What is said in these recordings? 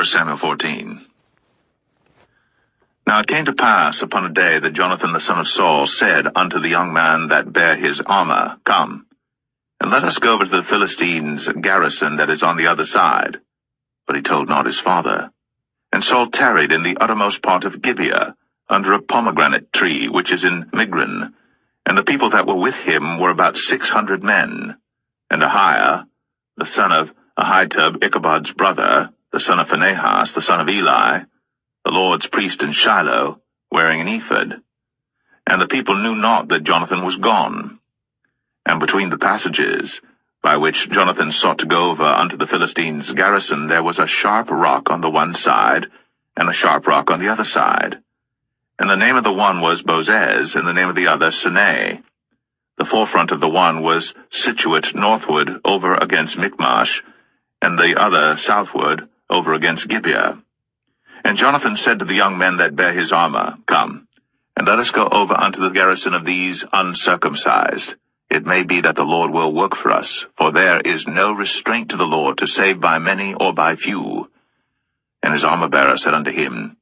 1 Samuel 14. Now it came to pass upon a day that Jonathan the son of Saul said unto the young man that bare his armor, Come, and let us go over to the Philistines' garrison that is on the other side. But he told not his father. And Saul tarried in the uttermost part of Gibeah, under a pomegranate tree which is in Migron. And the people that were with him were about 600 men. And Ahiah, the son of Ahitub, Ichabod's brother, the son of Phinehas, the son of Eli, the Lord's priest in Shiloh, wearing an ephod. And the people knew not that Jonathan was gone. And between the passages by which Jonathan sought to go over unto the Philistines' garrison, there was a sharp rock on the one side, and a sharp rock on the other side. And the name of the one was Bozez, and the name of the other Seneh. The forefront of the one was situate northward over against Michmash, and the other southward over against Gibeah. And Jonathan said to the young men that bare his armor, Come, and let us go over unto the garrison of these uncircumcised. It may be that the Lord will work for us, for there is no restraint to the Lord to save by many or by few. And his armor-bearer said unto him,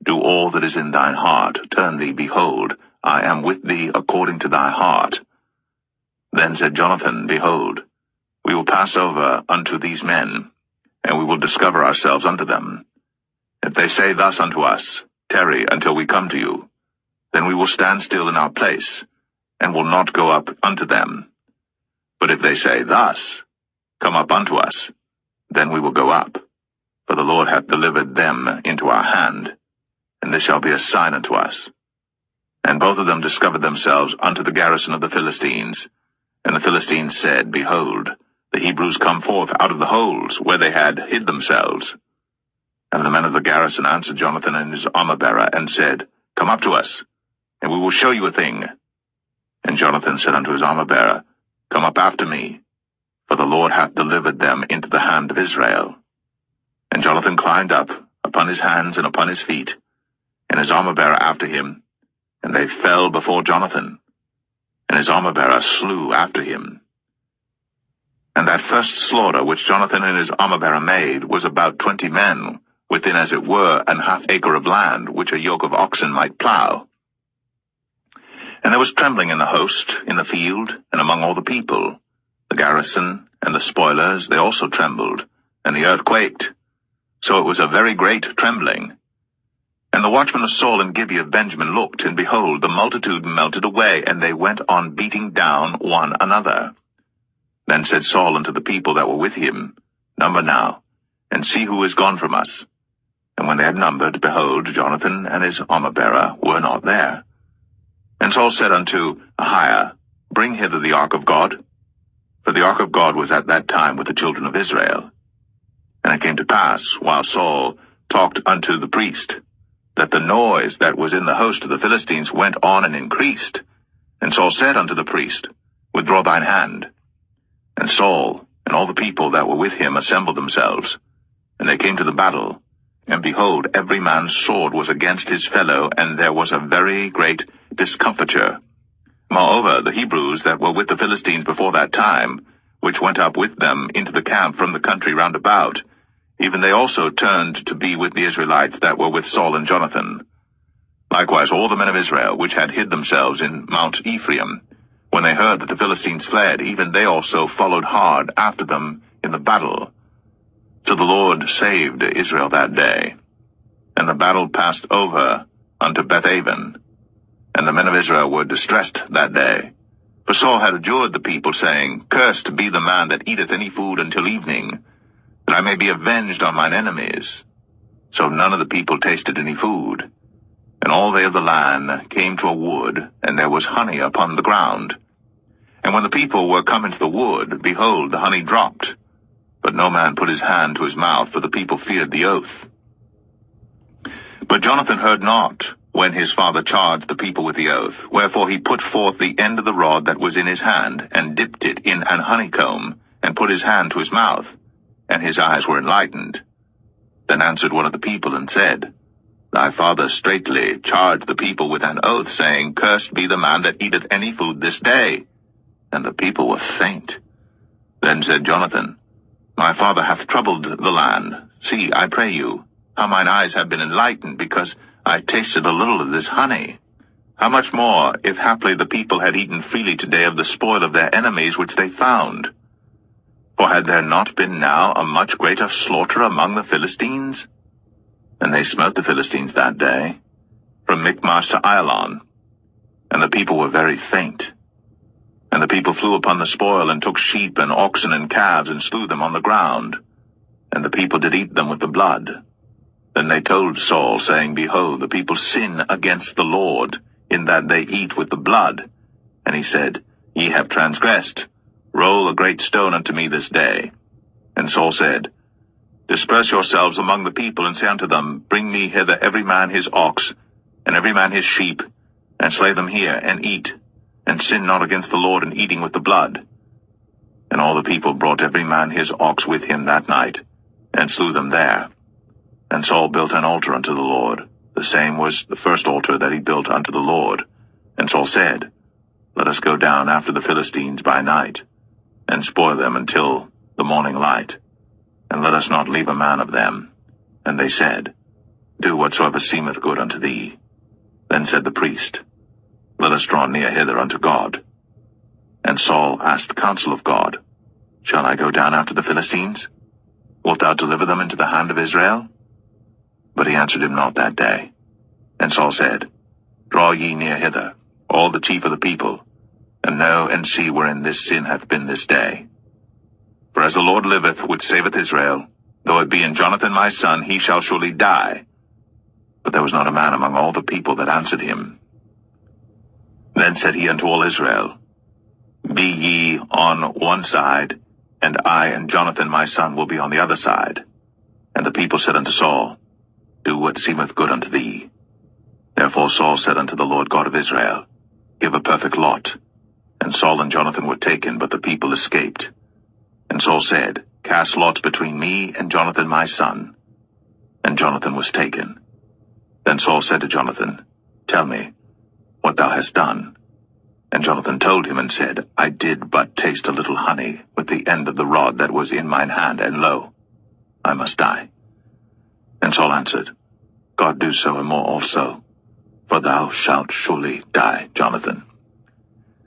Do all that is in thine heart, turn thee, behold, I am with thee according to thy heart. Then said Jonathan, Behold, we will pass over unto these men, and we will discover ourselves unto them. If they say thus unto us, Tarry until we come to you, then we will stand still in our place, and will not go up unto them. But if they say thus, Come up unto us, then we will go up, for the Lord hath delivered them into our hand, and this shall be a sign unto us. And both of them discovered themselves unto the garrison of the Philistines. And the Philistines said, Behold, the Hebrews come forth out of the holes where they had hid themselves. And the men of the garrison answered Jonathan and his armor-bearer, and said, Come up to us, and we will show you a thing. And Jonathan said unto his armor-bearer, Come up after me, for the Lord hath delivered them into the hand of Israel. And Jonathan climbed up upon his hands and upon his feet, and his armor-bearer after him, and they fell before Jonathan, and his armor-bearer slew after him. And that first slaughter which Jonathan and his armor-bearer made was about 20 men, within as it were an half acre of land, which a yoke of oxen might plough. And there was trembling in the host, in the field, and among all the people. The garrison and the spoilers, they also trembled, and the earth quaked. So it was a very great trembling. And the watchmen of Saul and Gibeah of Benjamin looked, and behold, the multitude melted away, and they went on beating down one another. Then said Saul unto the people that were with him, Number now, and see who is gone from us. And when they had numbered, behold, Jonathan and his armor-bearer were not there. And Saul said unto Ahiah, Bring hither the ark of God. For the ark of God was at that time with the children of Israel. And it came to pass, while Saul talked unto the priest, that the noise that was in the host of the Philistines went on and increased. And Saul said unto the priest, Withdraw thine hand. And Saul and all the people that were with him assembled themselves. And they came to the battle. And behold, every man's sword was against his fellow, and there was a very great discomfiture. Moreover, the Hebrews that were with the Philistines before that time, which went up with them into the camp from the country round about, even they also turned to be with the Israelites that were with Saul and Jonathan. Likewise all the men of Israel, which had hid themselves in Mount Ephraim, when they heard that the Philistines fled, even they also followed hard after them in the battle. So the Lord saved Israel that day. And the battle passed over unto Bethaven. And the men of Israel were distressed that day. For Saul had adjured the people, saying, Cursed be the man that eateth any food until evening, that I may be avenged on mine enemies. So none of the people tasted any food. And all they of the land came to a wood, and there was honey upon the ground. And when the people were come into the wood, behold, the honey dropped. But no man put his hand to his mouth, for the people feared the oath. But Jonathan heard not, when his father charged the people with the oath. Wherefore he put forth the end of the rod that was in his hand, and dipped it in an honeycomb, and put his hand to his mouth, and his eyes were enlightened. Then answered one of the people, and said, Thy father straitly charged the people with an oath, saying, Cursed be the man that eateth any food this day. And the people were faint. Then said Jonathan, My father hath troubled the land. See, I pray you, how mine eyes have been enlightened, because I tasted a little of this honey. How much more, if haply the people had eaten freely today of the spoil of their enemies which they found? For had there not been now a much greater slaughter among the Philistines? And they smote the Philistines that day, from Michmash to Ailon, and the people were very faint. And the people flew upon the spoil, and took sheep and oxen and calves, and slew them on the ground. And the people did eat them with the blood. Then they told Saul, saying, Behold, the people sin against the Lord, in that they eat with the blood. And he said, Ye have transgressed. Roll a great stone unto me this day. And Saul said, Disperse yourselves among the people, and say unto them, Bring me hither every man his ox, and every man his sheep, and slay them here, and eat, and sin not against the Lord in eating with the blood. And all the people brought every man his ox with him that night, and slew them there. And Saul built an altar unto the Lord. The same was the first altar that he built unto the Lord. And Saul said, Let us go down after the Philistines by night, and spoil them until the morning light, and let us not leave a man of them. And they said, Do whatsoever seemeth good unto thee. Then said the priest, Let us draw near hither unto God. And Saul asked counsel of God, Shall I go down after the Philistines? Wilt thou deliver them into the hand of Israel? But he answered him not that day. And Saul said, Draw ye near hither, all the chief of the people, and know and see wherein this sin hath been this day. For as the Lord liveth, which saveth Israel, though it be in Jonathan my son, he shall surely die. But there was not a man among all the people that answered him. Then said he unto all Israel, Be ye on one side, and I and Jonathan my son will be on the other side. And the people said unto Saul, Do what seemeth good unto thee. Therefore Saul said unto the Lord God of Israel, Give a perfect lot. And Saul and Jonathan were taken, but the people escaped. And Saul said, Cast lots between me and Jonathan my son. And Jonathan was taken. Then Saul said to Jonathan, Tell me what thou hast done. And Jonathan told him and said, I did but taste a little honey with the end of the rod that was in mine hand, and lo, I must die. And Saul answered, God do so and more also, for thou shalt surely die, Jonathan.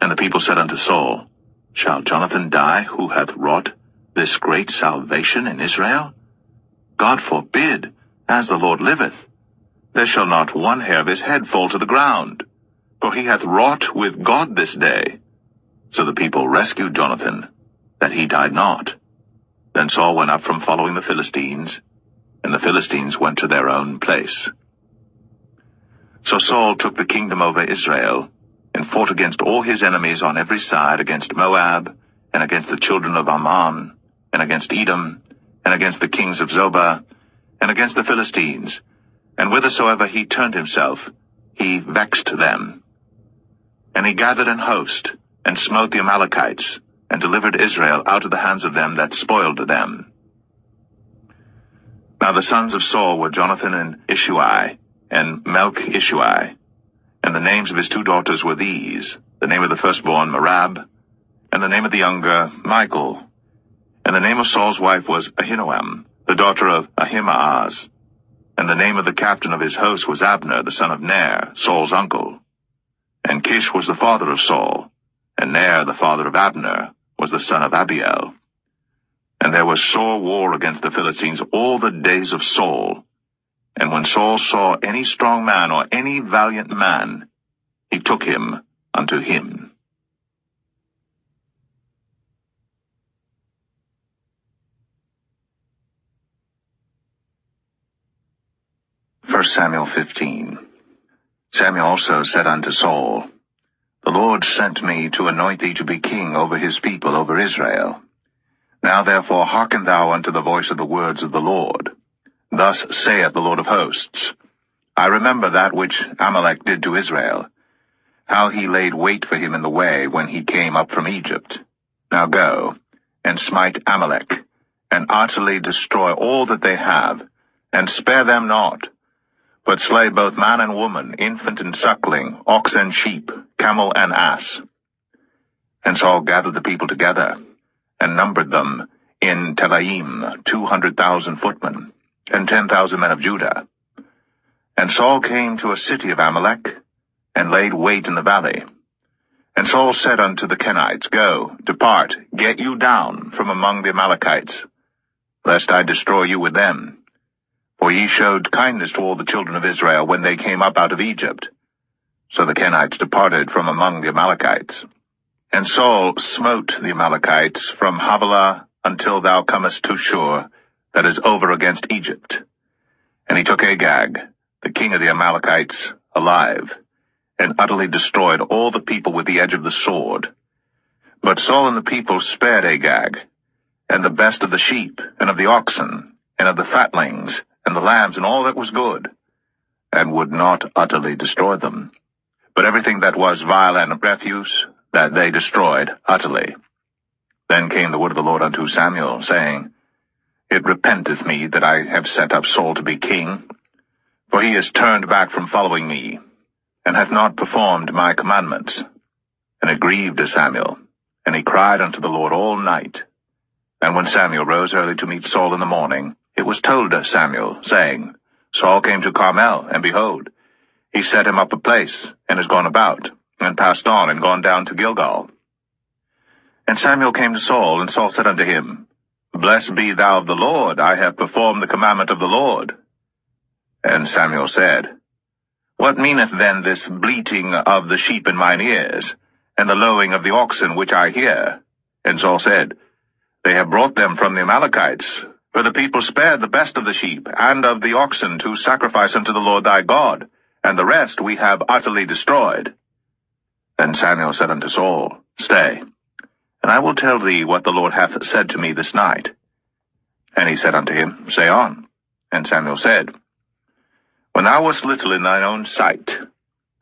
And the people said unto Saul, Shall Jonathan die, who hath wrought this great salvation in Israel? God forbid, as the Lord liveth. There shall not one hair of his head fall to the ground, for he hath wrought with God this day. So the people rescued Jonathan, that he died not. Then Saul went up from following the Philistines, and the Philistines went to their own place. So Saul took the kingdom over Israel, and fought against all his enemies on every side, against Moab, and against the children of Ammon, and against Edom, and against the kings of Zobah, and against the Philistines. And whithersoever he turned himself, he vexed them. And he gathered an host, and smote the Amalekites, and delivered Israel out of the hands of them that spoiled them. Now the sons of Saul were Jonathan and Ishui, and Melch-Ishui. And the names of his two daughters were these, the name of the firstborn Merab, and the name of the younger Michal. And the name of Saul's wife was Ahinoam, the daughter of Ahimaaz. And the name of the captain of his host was Abner, the son of Ner, Saul's uncle. And Kish was the father of Saul, and Ner, the father of Abner, was the son of Abiel. And there was sore war against the Philistines all the days of Saul. And when Saul saw any strong man or any valiant man, he took him unto him. 1 Samuel 15. Samuel also said unto Saul, The Lord sent me to anoint thee to be king over his people, over Israel. Now therefore hearken thou unto the voice of the words of the Lord. Thus saith the Lord of hosts, I remember that which Amalek did to Israel, how he laid wait for him in the way when he came up from Egypt. Now go, and smite Amalek, and utterly destroy all that they have, and spare them not, but slay both man and woman, infant and suckling, ox and sheep, camel and ass. And Saul gathered the people together, and numbered them in Telaim 200,000 footmen, and 10,000 men of Judah. And Saul came to a city of Amalek, and laid wait in the valley. And Saul said unto the Kenites, Go, depart, get you down from among the Amalekites, lest I destroy you with them. For ye showed kindness to all the children of Israel when they came up out of Egypt. So the Kenites departed from among the Amalekites. And Saul smote the Amalekites from Havilah until thou comest to Shur, that is over against Egypt. And he took Agag, the king of the Amalekites, alive, and utterly destroyed all the people with the edge of the sword. But Saul and the people spared Agag, and the best of the sheep, and of the oxen, and of the fatlings, and the lambs, and all that was good, and would not utterly destroy them. But everything that was vile and refuse, that they destroyed utterly. Then came the word of the Lord unto Samuel, saying, It repenteth me that I have set up Saul to be king, for he is turned back from following me, and hath not performed my commandments. And it grieved Samuel, and he cried unto the Lord all night. And when Samuel rose early to meet Saul in the morning, it was told Samuel, saying, Saul came to Carmel, and behold, he set him up a place, and is gone about, and passed on, and gone down to Gilgal. And Samuel came to Saul, and Saul said unto him, Blessed be thou of the Lord, I have performed the commandment of the Lord. And Samuel said, What meaneth then this bleating of the sheep in mine ears, and the lowing of the oxen which I hear? And Saul said, They have brought them from the Amalekites, for the people spared the best of the sheep and of the oxen to sacrifice unto the Lord thy God, and the rest we have utterly destroyed. Then Samuel said unto Saul, Stay, and I will tell thee what the Lord hath said to me this night. And he said unto him, Say on. And Samuel said, When thou wast little in thine own sight,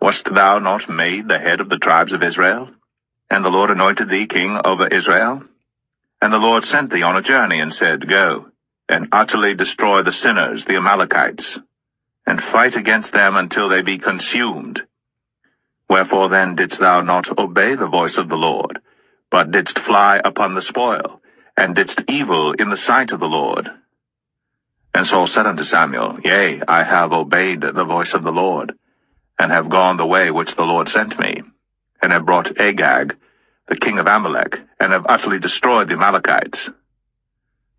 wast thou not made the head of the tribes of Israel? And the Lord anointed thee king over Israel? And the Lord sent thee on a journey, and said, Go, and utterly destroy the sinners, the Amalekites, and fight against them until they be consumed. Wherefore then didst thou not obey the voice of the Lord, but didst fly upon the spoil, and didst evil in the sight of the Lord? And Saul said unto Samuel, Yea, I have obeyed the voice of the Lord, and have gone the way which the Lord sent me, and have brought Agag, the king of Amalek, and have utterly destroyed the Amalekites.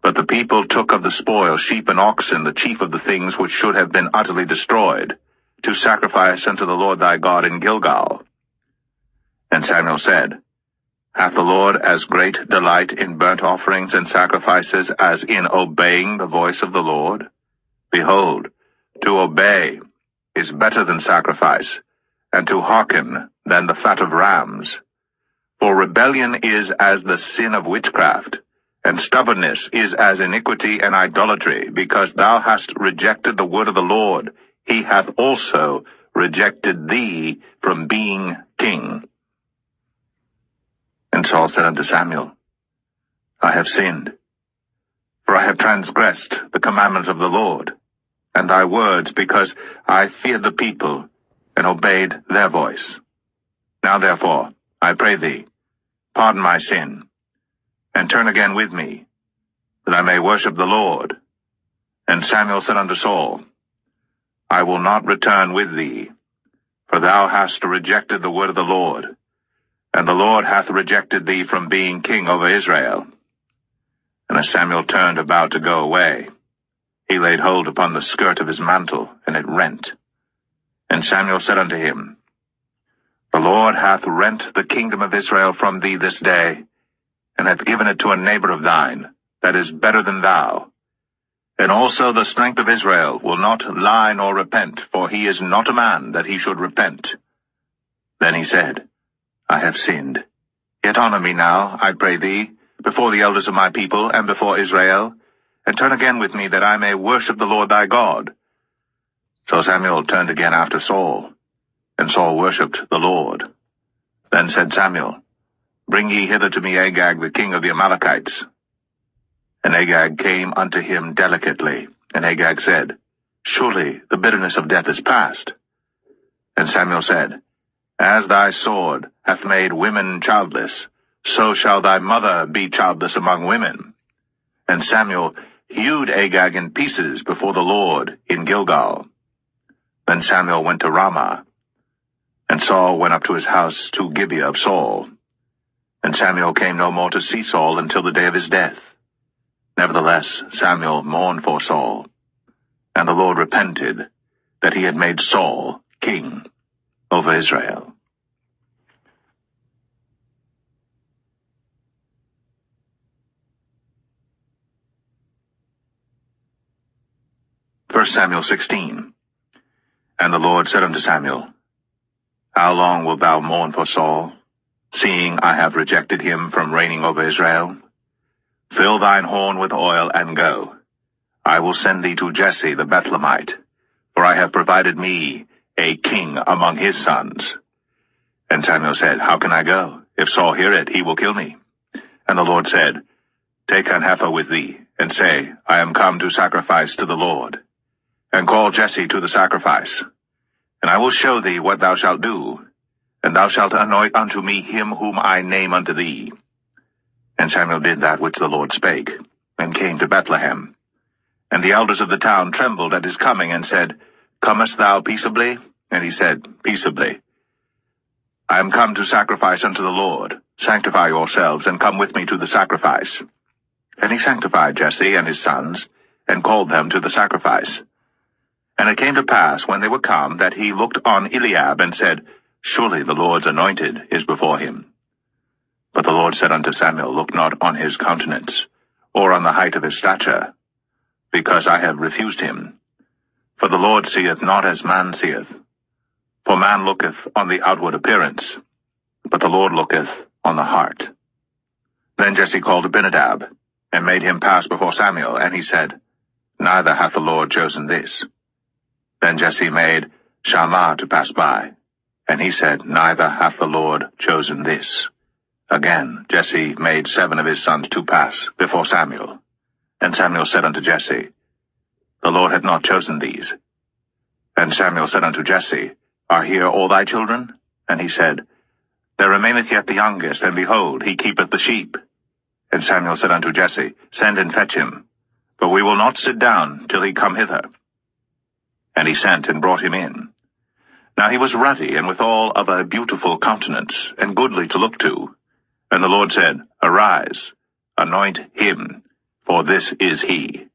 But the people took of the spoil sheep and oxen, the chief of the things which should have been utterly destroyed, to sacrifice unto the Lord thy God in Gilgal. And Samuel said, Hath the Lord as great delight in burnt offerings and sacrifices as in obeying the voice of the Lord? Behold, to obey is better than sacrifice, and to hearken than the fat of rams. For rebellion is as the sin of witchcraft, and stubbornness is as iniquity and idolatry. Because thou hast rejected the word of the Lord, he hath also rejected thee from being king. And Saul said unto Samuel, I have sinned, for I have transgressed the commandment of the Lord, and thy words, because I feared the people, and obeyed their voice. Now therefore, I pray thee, pardon my sin, and turn again with me, that I may worship the Lord. And Samuel said unto Saul, I will not return with thee, for thou hast rejected the word of the Lord, and the Lord hath rejected thee from being king over Israel. And as Samuel turned about to go away, he laid hold upon the skirt of his mantle, and it rent. And Samuel said unto him, The Lord hath rent the kingdom of Israel from thee this day, and hath given it to a neighbor of thine, that is better than thou. And also the strength of Israel will not lie nor repent, for he is not a man that he should repent. Then he said, I have sinned. Yet honor me now, I pray thee, before the elders of my people, and before Israel, and turn again with me, that I may worship the Lord thy God. So Samuel turned again after Saul, and Saul worshipped the Lord. Then said Samuel, Bring ye hither to me Agag, the king of the Amalekites. And Agag came unto him delicately, and Agag said, Surely the bitterness of death is past. And Samuel said, As thy sword hath made women childless, so shall thy mother be childless among women. And Samuel hewed Agag in pieces before the Lord in Gilgal. Then Samuel went to Ramah, and Saul went up to his house to Gibeah of Saul. And Samuel came no more to see Saul until the day of his death. Nevertheless Samuel mourned for Saul, and the Lord repented that he had made Saul king over Israel. First Samuel 16. And the Lord said unto Samuel, How long wilt thou mourn for Saul, seeing I have rejected him from reigning over Israel? Fill thine horn with oil, and go. I will send thee to Jesse the Bethlehemite, for I have provided me a king among his sons. And Samuel said, How can I go? If Saul hear it, he will kill me. And the Lord said, Take an heifer with thee, and say, I am come to sacrifice to the Lord. And call Jesse to the sacrifice. And I will show thee what thou shalt do, and thou shalt anoint unto me him whom I name unto thee. And Samuel did that which the Lord spake, and came to Bethlehem. And the elders of the town trembled at his coming, and said, Comest thou peaceably? And he said, Peaceably. I am come to sacrifice unto the Lord. Sanctify yourselves, and come with me to the sacrifice. And he sanctified Jesse and his sons, and called them to the sacrifice. And it came to pass, when they were come, that he looked on Eliab, and said, Surely the Lord's anointed is before him. But the Lord said unto Samuel, Look not on his countenance, or on the height of his stature, because I have refused him. For the Lord seeth not as man seeth. For man looketh on the outward appearance, but the Lord looketh on the heart. Then Jesse called Abinadab, and made him pass before Samuel, and he said, Neither hath the Lord chosen this. Then Jesse made Shammah to pass by, and he said, Neither hath the Lord chosen this. Again Jesse made 7 of his sons to pass before Samuel. And Samuel said unto Jesse, The Lord hath not chosen these. And Samuel said unto Jesse, Are here all thy children? And he said, There remaineth yet the youngest, and behold, he keepeth the sheep. And Samuel said unto Jesse, Send and fetch him, for we will not sit down till he come hither. And he sent and brought him in. Now he was ruddy, and withal of a beautiful countenance, and goodly to look to. And the Lord said, Arise, anoint him, for this is he.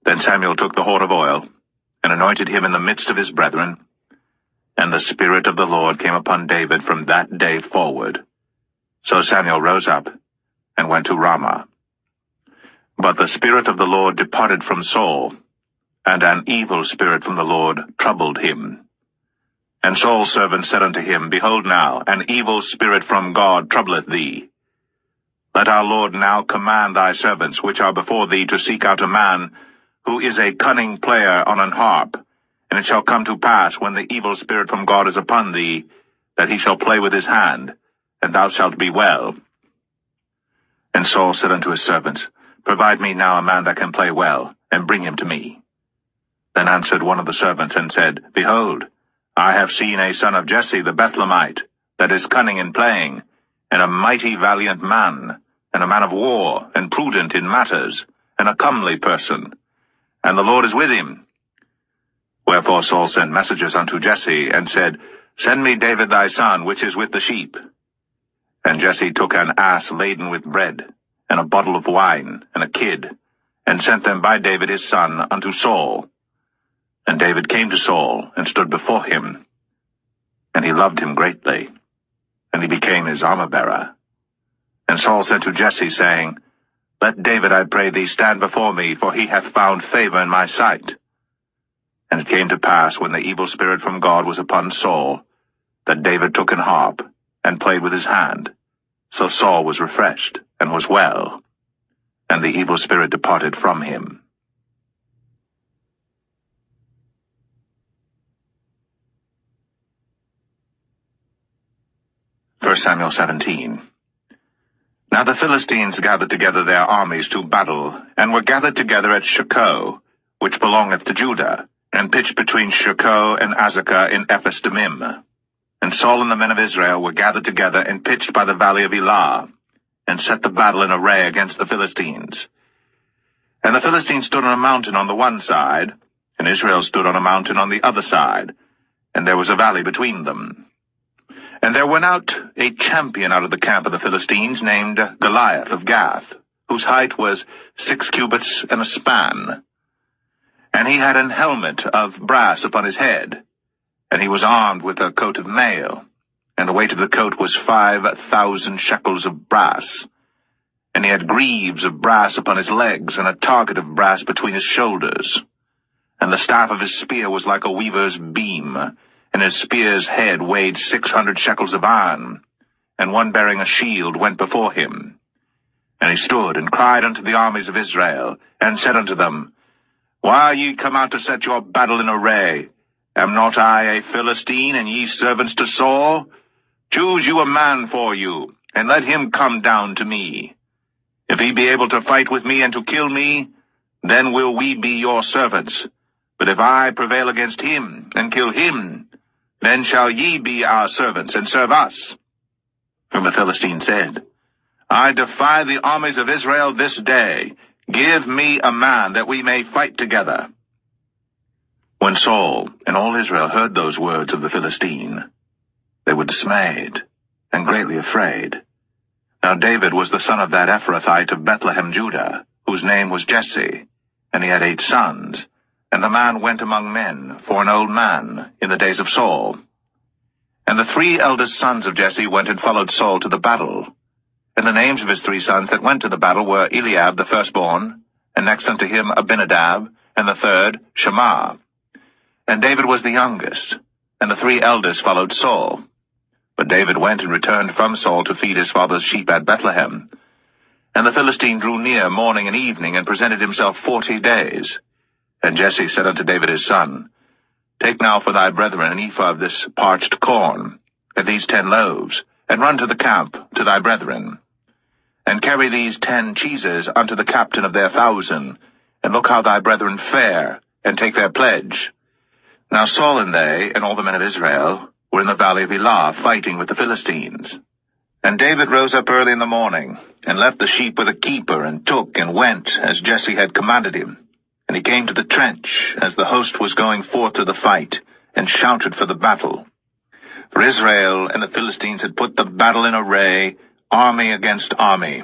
Then Samuel took the horn of oil, and anointed him in the midst of his brethren. And the Spirit of the Lord came upon David from that day forward. So Samuel rose up, and went to Ramah. But the Spirit of the Lord departed from Saul, and an evil spirit from the Lord troubled him. And Saul's servant said unto him, Behold now, an evil spirit from God troubleth thee. Let our Lord now command thy servants which are before thee to seek out a man who is a cunning player on an harp. And it shall come to pass, when the evil spirit from God is upon thee, that he shall play with his hand, and thou shalt be well. And Saul said unto his servants, Provide me now a man that can play well, and bring him to me. Then answered one of the servants, and said, Behold, I have seen a son of Jesse the Bethlehemite, that is cunning in playing, and a mighty valiant man, and a man of war, and prudent in matters, and a comely person. And the Lord is with him. Wherefore Saul sent messengers unto Jesse, and said, Send me David thy son, which is with the sheep. And Jesse took an ass laden with bread, and a bottle of wine, and a kid, and sent them by David his son unto Saul. And David came to Saul, and stood before him. And he loved him greatly, and he became his armor-bearer. And Saul said to Jesse, saying, Let David, I pray thee, stand before me, for he hath found favor in my sight. And it came to pass, when the evil spirit from God was upon Saul, that David took an harp, and played with his hand. So Saul was refreshed, and was well, and the evil spirit departed from him. 1 Samuel 17. Now the Philistines gathered together their armies to battle, and were gathered together at Shochoh, which belongeth to Judah, and pitched between Shochoh and Azekah in Ephes-dammim. And Saul and the men of Israel were gathered together and pitched by the valley of Elah, and set the battle in array against the Philistines. And the Philistines stood on a mountain on the one side, and Israel stood on a mountain on the other side, and there was a valley between them. And there went out a champion out of the camp of the Philistines, named Goliath of Gath, whose height was 6 cubits and a span. And he had an helmet of brass upon his head, and he was armed with a coat of mail, and the weight of the coat was 5,000 shekels of brass. And he had greaves of brass upon his legs, and a target of brass between his shoulders. And the staff of his spear was like a weaver's beam, and his spear's head weighed 600 shekels of iron, and one bearing a shield went before him. And he stood and cried unto the armies of Israel, and said unto them, Why are ye come out to set your battle in array? Am not I a Philistine, and ye servants to Saul? Choose you a man for you, and let him come down to me. If he be able to fight with me and to kill me, then will we be your servants. But if I prevail against him, and kill him, then shall ye be our servants, and serve us. And the Philistine said, I defy the armies of Israel this day. Give me a man, that we may fight together. When Saul and all Israel heard those words of the Philistine, they were dismayed, and greatly afraid. Now David was the son of that Ephrathite of Bethlehem, Judah, whose name was Jesse, and he had 8 sons. And the man went among men, for an old man, in the days of Saul. And the 3 eldest sons of Jesse went and followed Saul to the battle. And the names of his 3 sons that went to the battle were Eliab the firstborn, and next unto him Abinadab, and the third Shammah. And David was the youngest, and the 3 eldest followed Saul. But David went and returned from Saul to feed his father's sheep at Bethlehem. And the Philistine drew near morning and evening, and presented himself 40 days. And Jesse said unto David his son, Take now for thy brethren an ephah of this parched corn, and these 10 loaves, and run to the camp to thy brethren. And carry these 10 cheeses unto the captain of their 1,000, and look how thy brethren fare, and take their pledge. Now Saul and they, and all the men of Israel, were in the valley of Elah, fighting with the Philistines. And David rose up early in the morning, and left the sheep with a keeper, and took and went, as Jesse had commanded him. And he came to the trench, as the host was going forth to the fight, and shouted for the battle. For Israel and the Philistines had put the battle in array, army against army.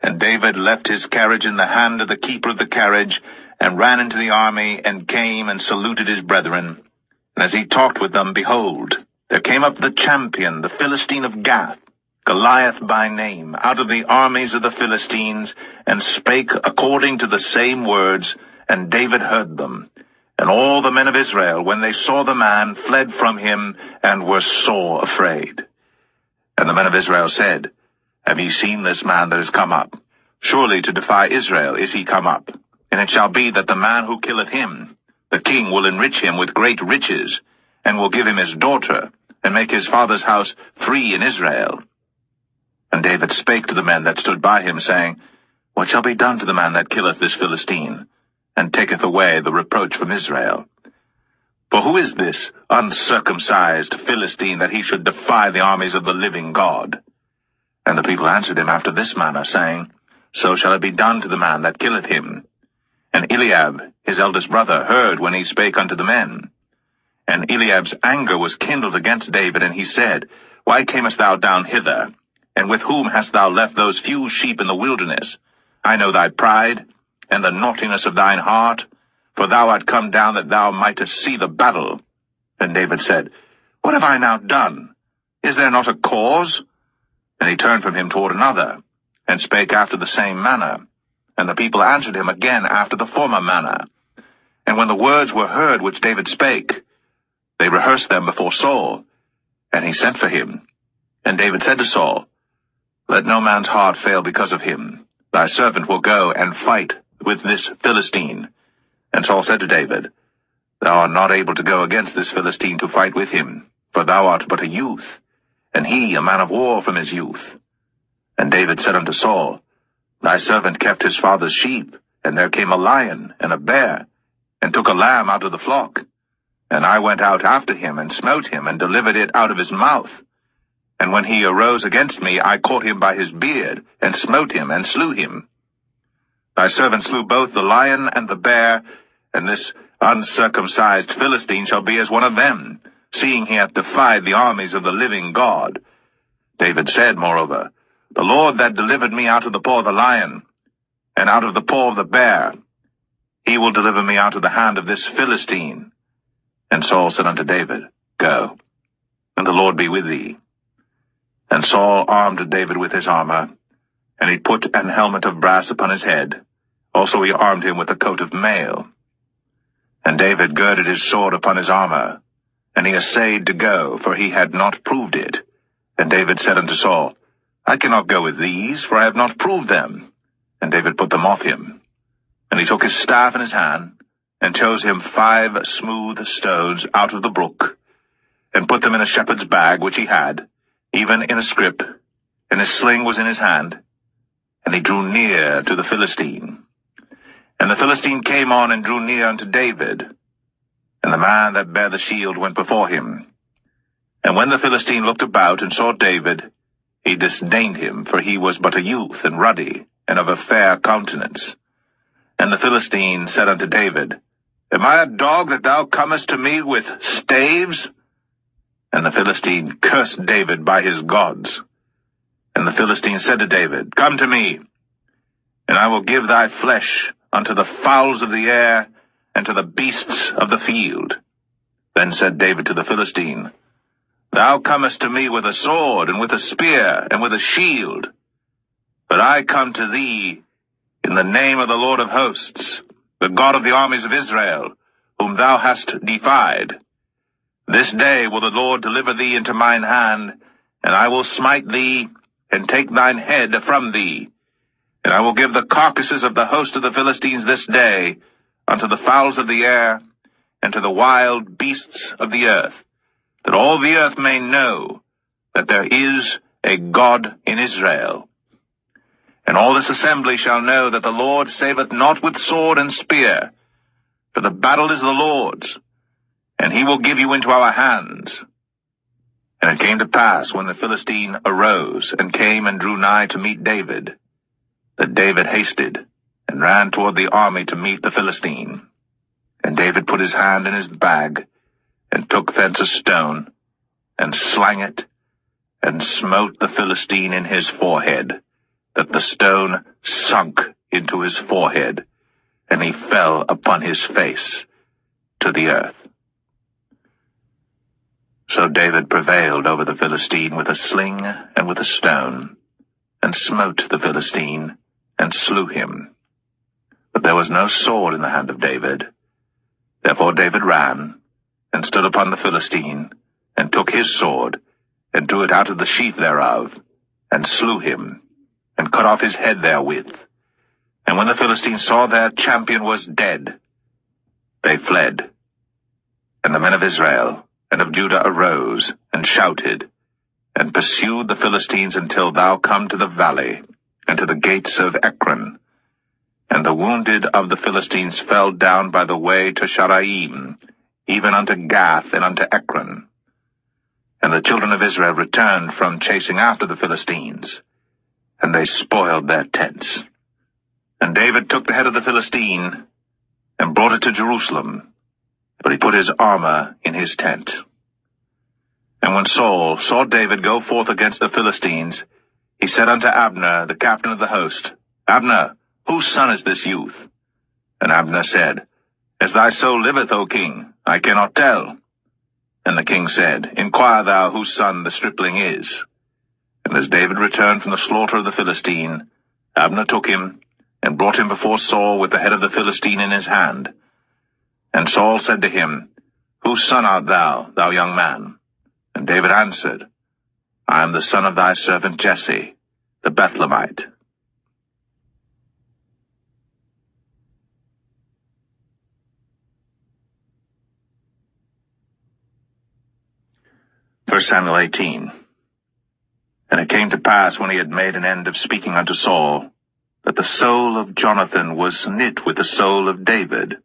And David left his carriage in the hand of the keeper of the carriage, and ran into the army, and came and saluted his brethren. And as he talked with them, behold, there came up the champion, the Philistine of Gath, Goliath by name, out of the armies of the Philistines, and spake according to the same words, and David heard them. And all the men of Israel, when they saw the man, fled from him, and were sore afraid. And the men of Israel said, Have ye seen this man that is come up? Surely to defy Israel is he come up. And it shall be that the man who killeth him, the king will enrich him with great riches, and will give him his daughter, and make his father's house free in Israel. And David spake to the men that stood by him, saying, What shall be done to the man that killeth this Philistine, and taketh away the reproach from Israel? For who is this uncircumcised Philistine, that he should defy the armies of the living God? And the people answered him after this manner, saying, So shall it be done to the man that killeth him. And Eliab, his eldest brother, heard when he spake unto the men. And Eliab's anger was kindled against David, and he said, Why camest thou down hither? And with whom hast thou left those few sheep in the wilderness? I know thy pride, and the naughtiness of thine heart, for thou art come down that thou mightest see the battle. And David said, What have I now done? Is there not a cause? And he turned from him toward another, and spake after the same manner. And the people answered him again after the former manner. And when the words were heard which David spake, they rehearsed them before Saul. And he sent for him. And David said to Saul, Let no man's heart fail because of him. Thy servant will go and fight with this Philistine. And Saul said to David, Thou art not able to go against this Philistine to fight with him, for thou art but a youth, and he a man of war from his youth. And David said unto Saul, Thy servant kept his father's sheep, and there came a lion and a bear, and took a lamb out of the flock. And I went out after him, and smote him, and delivered it out of his mouth. And when he arose against me, I caught him by his beard, and smote him, and slew him. Thy servant slew both the lion and the bear, and this uncircumcised Philistine shall be as one of them, seeing he hath defied the armies of the living God. David said, moreover, The Lord that delivered me out of the paw of the lion, and out of the paw of the bear, he will deliver me out of the hand of this Philistine. And Saul said unto David, Go, and the Lord be with thee. And Saul armed David with his armor, and he put an helmet of brass upon his head. Also he armed him with a coat of mail. And David girded his sword upon his armor, and he essayed to go, for he had not proved it. And David said unto Saul, I cannot go with these, for I have not proved them. And David put them off him. And he took his staff in his hand, and chose him 5 smooth stones out of the brook, and put them in a shepherd's bag which he had, even in a scrip, and his sling was in his hand. And he drew near to the Philistine. And the Philistine came on and drew near unto David, and the man that bare the shield went before him. And when the Philistine looked about and saw David, he disdained him, for he was but a youth, and ruddy, and of a fair countenance. And the Philistine said unto David, Am I a dog that thou comest to me with staves? And the Philistine cursed David by his gods. And the Philistine said to David, Come to me, and I will give thy flesh unto the fowls of the air, and to the beasts of the field. Then said David to the Philistine, Thou comest to me with a sword, and with a spear, and with a shield. But I come to thee in the name of the Lord of hosts, the God of the armies of Israel, whom thou hast defied. This day will the Lord deliver thee into mine hand, and I will smite thee, and take thine head from thee. And I will give the carcasses of the host of the Philistines this day unto the fowls of the air, and to the wild beasts of the earth, that all the earth may know that there is a God in Israel. And all this assembly shall know that the Lord saveth not with sword and spear, for the battle is the Lord's, and he will give you into our hands. And it came to pass, when the Philistine arose, and came and drew nigh to meet David, that David hasted, and ran toward the army to meet the Philistine. And David put his hand in his bag, and took thence a stone, and slang it, and smote the Philistine in his forehead, that the stone sunk into his forehead, and he fell upon his face to the earth. So David prevailed over the Philistine with a sling and with a stone, and smote the Philistine, and slew him. But there was no sword in the hand of David. Therefore David ran, and stood upon the Philistine, and took his sword, and drew it out of the sheath thereof, and slew him, and cut off his head therewith. And when the Philistines saw their champion was dead, they fled. And the men of Israel and of Judah arose, and shouted, and pursued the Philistines until thou come to the valley, and to the gates of Ekron. And the wounded of the Philistines fell down by the way to Sharaim, even unto Gath and unto Ekron. And the children of Israel returned from chasing after the Philistines, and they spoiled their tents. And David took the head of the Philistine, and brought it to Jerusalem, but he put his armor in his tent. And when Saul saw David go forth against the Philistines, he said unto Abner, the captain of the host, Abner, whose son is this youth? And Abner said, As thy soul liveth, O king, I cannot tell. And the king said, Inquire thou whose son the stripling is. And as David returned from the slaughter of the Philistine, Abner took him, and brought him before Saul with the head of the Philistine in his hand. And Saul said to him, Whose son art thou, thou young man? And David answered, I am the son of thy servant Jesse, the Bethlehemite. 1 Samuel 18. And it came to pass, when he had made an end of speaking unto Saul, that the soul of Jonathan was knit with the soul of David,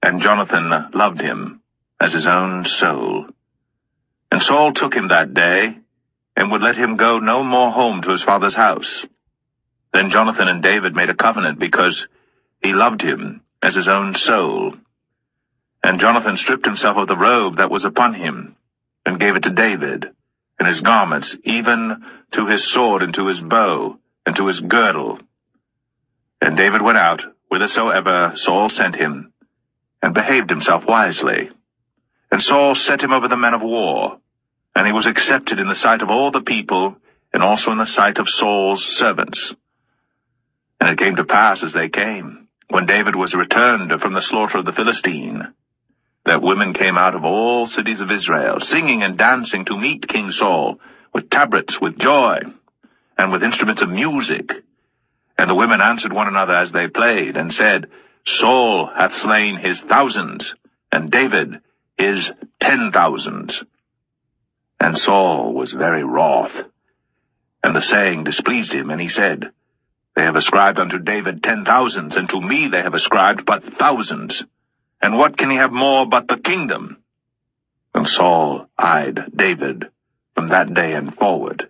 and Jonathan loved him as his own soul. And Saul took him that day, and would let him go no more home to his father's house. Then Jonathan and David made a covenant because he loved him as his own soul. And Jonathan stripped himself of the robe that was upon him, and gave it to David, and his garments, even to his sword, and to his bow, and to his girdle. And David went out whithersoever Saul sent him, and behaved himself wisely. And Saul set him over the men of war, and he was accepted in the sight of all the people, and also in the sight of Saul's servants. And it came to pass as they came, when David was returned from the slaughter of the Philistine, that women came out of all cities of Israel, singing and dancing to meet King Saul, with tabrets, with joy, and with instruments of music. And the women answered one another as they played, and said, Saul hath slain his thousands, and David his 10,000s. And Saul was very wroth, and the saying displeased him, and he said, They have ascribed unto David 10,000s, and to me they have ascribed but thousands. And what can he have more but the kingdom? And Saul eyed David from that day and forward.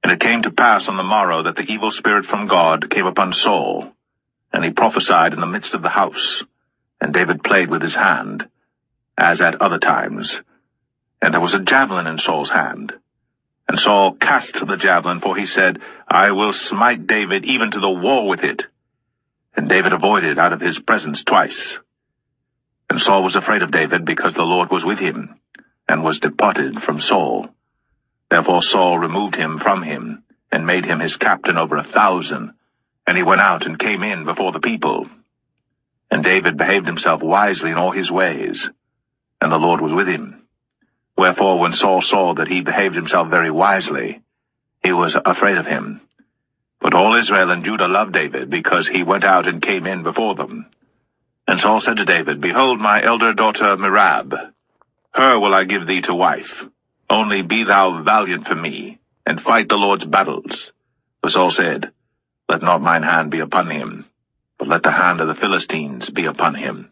And it came to pass on the morrow that the evil spirit from God came upon Saul, and he prophesied in the midst of the house. And David played with his hand, as at other times. And there was a javelin in Saul's hand. And Saul cast the javelin, for he said, I will smite David even to the wall with it. And David avoided out of his presence twice. And Saul was afraid of David, because the Lord was with him, and was departed from Saul. Therefore Saul removed him from him, and made him his captain over 1,000. And he went out and came in before the people. And David behaved himself wisely in all his ways, and the Lord was with him. Wherefore when Saul saw that he behaved himself very wisely, he was afraid of him. But all Israel and Judah loved David, because he went out and came in before them. And Saul said to David, Behold, my elder daughter Merab, her will I give thee to wife. Only be thou valiant for me, and fight the Lord's battles. For Saul said, Let not mine hand be upon him, but let the hand of the Philistines be upon him.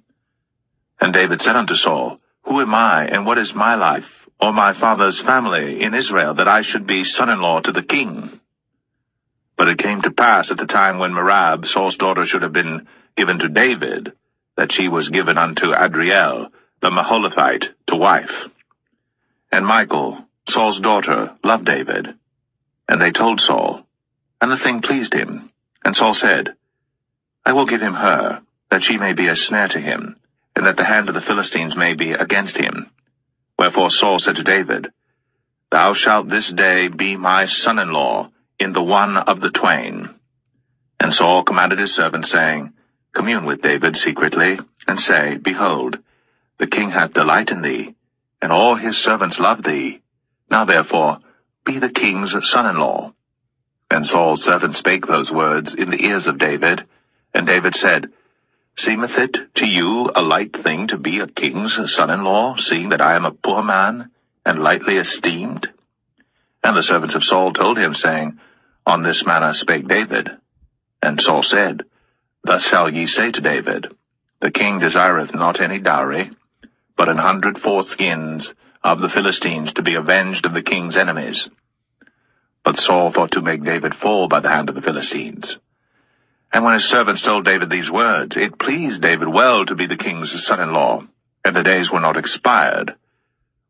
And David said unto Saul, Who am I, and what is my life, or my father's family in Israel, that I should be son-in-law to the king? But it came to pass at the time when Merab, Saul's daughter, should have been given to David, that she was given unto Adriel, the Maholathite, to wife. And Michal, Saul's daughter, loved David. And they told Saul, and the thing pleased him. And Saul said, I will give him her, that she may be a snare to him, and that the hand of the Philistines may be against him. Wherefore Saul said to David, Thou shalt this day be my son-in-law in the one of the twain. And Saul commanded his servants, saying, Commune with David secretly, and say, Behold, the king hath delight in thee, and all his servants love thee. Now therefore be the king's son-in-law. And Saul's servant spake those words in the ears of David. And David said, Seemeth it to you a light thing to be a king's son-in-law, seeing that I am a poor man, and lightly esteemed? And the servants of Saul told him, saying, On this manner spake David. And Saul said, Thus shall ye say to David, The king desireth not any dowry, but 100 foreskins of the Philistines to be avenged of the king's enemies. But Saul thought to make David fall by the hand of the Philistines. And when his servants told David these words, it pleased David well to be the king's son-in-law, and the days were not expired.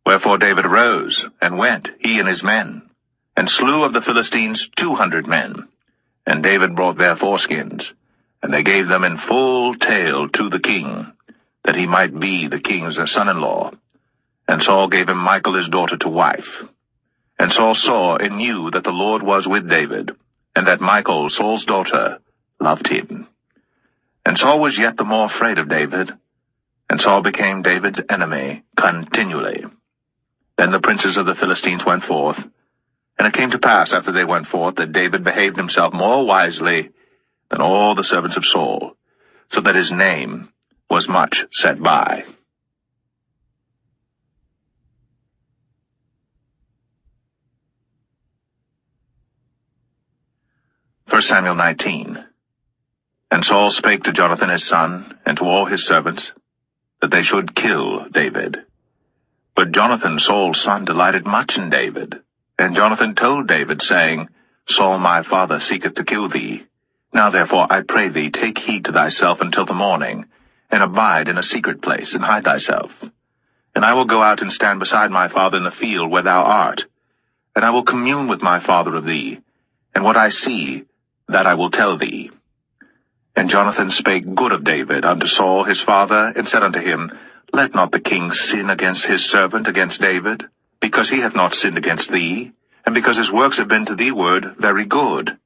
Wherefore David arose, and went, he and his men, and slew of the Philistines 200 men. And David brought their foreskins, and they gave them in full tale to the king, that he might be the king's son-in-law. And Saul gave him Michal his daughter to wife. And Saul saw and knew that the Lord was with David, and that Michal, Saul's daughter, loved him. And Saul was yet the more afraid of David, and Saul became David's enemy continually. Then the princes of the Philistines went forth, and it came to pass after they went forth that David behaved himself more wisely than all the servants of Saul, so that his name was much set by. 1 Samuel 19. And Saul spake to Jonathan his son, and to all his servants, that they should kill David. But Jonathan Saul's son delighted much in David, and Jonathan told David, saying, Saul my father seeketh to kill thee. Now therefore, I pray thee, take heed to thyself until the morning, and abide in a secret place, and hide thyself. And I will go out and stand beside my father in the field where thou art, and I will commune with my father of thee, and what I see, that I will tell thee. And Jonathan spake good of David unto Saul his father, and said unto him, Let not the king sin against his servant, against David, because he hath not sinned against thee, and because his works have been to thee ward very good.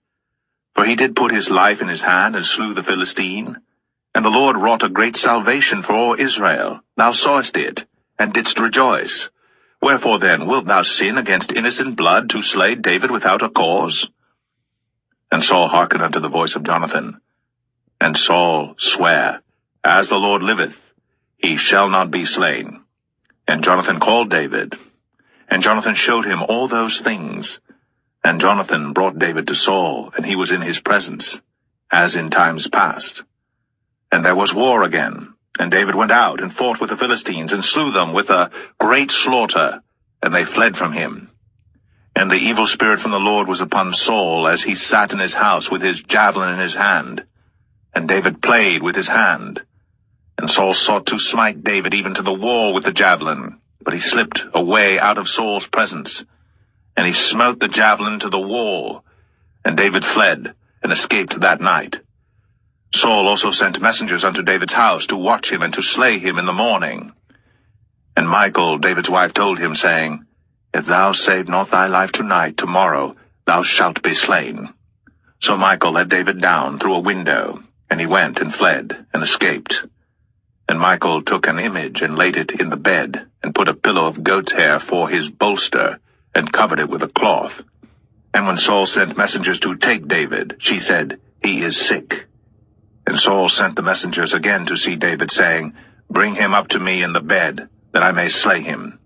For he did put his life in his hand, and slew the Philistine. And the Lord wrought a great salvation for all Israel. Thou sawest it, and didst rejoice. Wherefore then wilt thou sin against innocent blood, to slay David without a cause? And Saul hearkened unto the voice of Jonathan. And Saul sware, As the Lord liveth, he shall not be slain. And Jonathan called David. And Jonathan showed him all those things. And Jonathan brought David to Saul, and he was in his presence, as in times past. And there was war again, and David went out and fought with the Philistines, and slew them with a great slaughter, and they fled from him. And the evil spirit from the Lord was upon Saul, as he sat in his house with his javelin in his hand. And David played with his hand. And Saul sought to smite David even to the wall with the javelin, but he slipped away out of Saul's presence. And he smote the javelin to the wall, and David fled, and escaped that night. Saul also sent messengers unto David's house, to watch him, and to slay him in the morning. And Michal, David's wife, told him, saying, If thou save not thy life tonight, tomorrow thou shalt be slain. So Michal let David down through a window, and he went and fled, and escaped. And Michal took an image, and laid it in the bed, and put a pillow of goat's hair for his bolster, and covered it with a cloth. And when Saul sent messengers to take David, she said, He is sick. And Saul sent the messengers again to see David, saying, Bring him up to me in the bed, that I may slay him.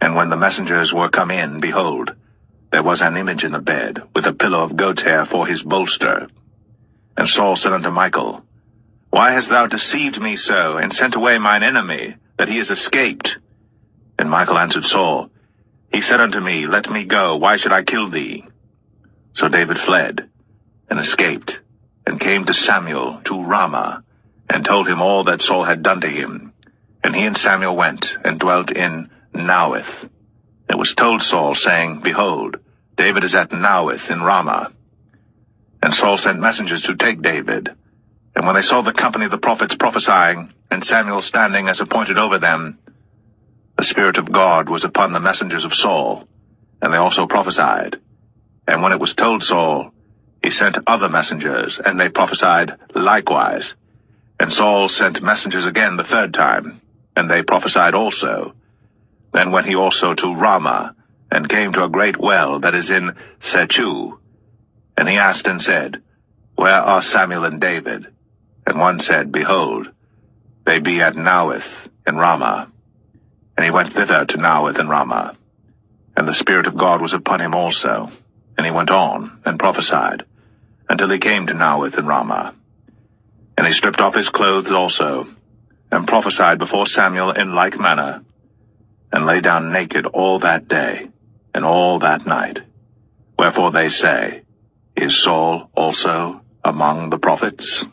And when the messengers were come in, behold, there was an image in the bed, with a pillow of goat's hair for his bolster. And Saul said unto Michal, Why hast thou deceived me so, and sent away mine enemy, that he is escaped? And Michal answered Saul, He said unto me, Let me go, why should I kill thee? So David fled, and escaped, and came to Samuel to Ramah, and told him all that Saul had done to him. And he and Samuel went, and dwelt in Naioth. It was told Saul, saying, Behold, David is at Naioth in Ramah. And Saul sent messengers to take David. And when they saw the company of the prophets prophesying, and Samuel standing as appointed over them, the Spirit of God was upon the messengers of Saul, and they also prophesied. And when it was told Saul, he sent other messengers, and they prophesied likewise. And Saul sent messengers again the third time, and they prophesied also. Then went he also to Ramah, and came to a great well that is in Sechu. And he asked and said, Where are Samuel and David? And one said, Behold, they be at Naioth in Ramah. And he went thither to Naioth in Ramah. And the Spirit of God was upon him also. And he went on, and prophesied, until he came to Naioth in Ramah. And he stripped off his clothes also, and prophesied before Samuel in like manner, and lay down naked all that day, and all that night. Wherefore they say, Is Saul also among the prophets?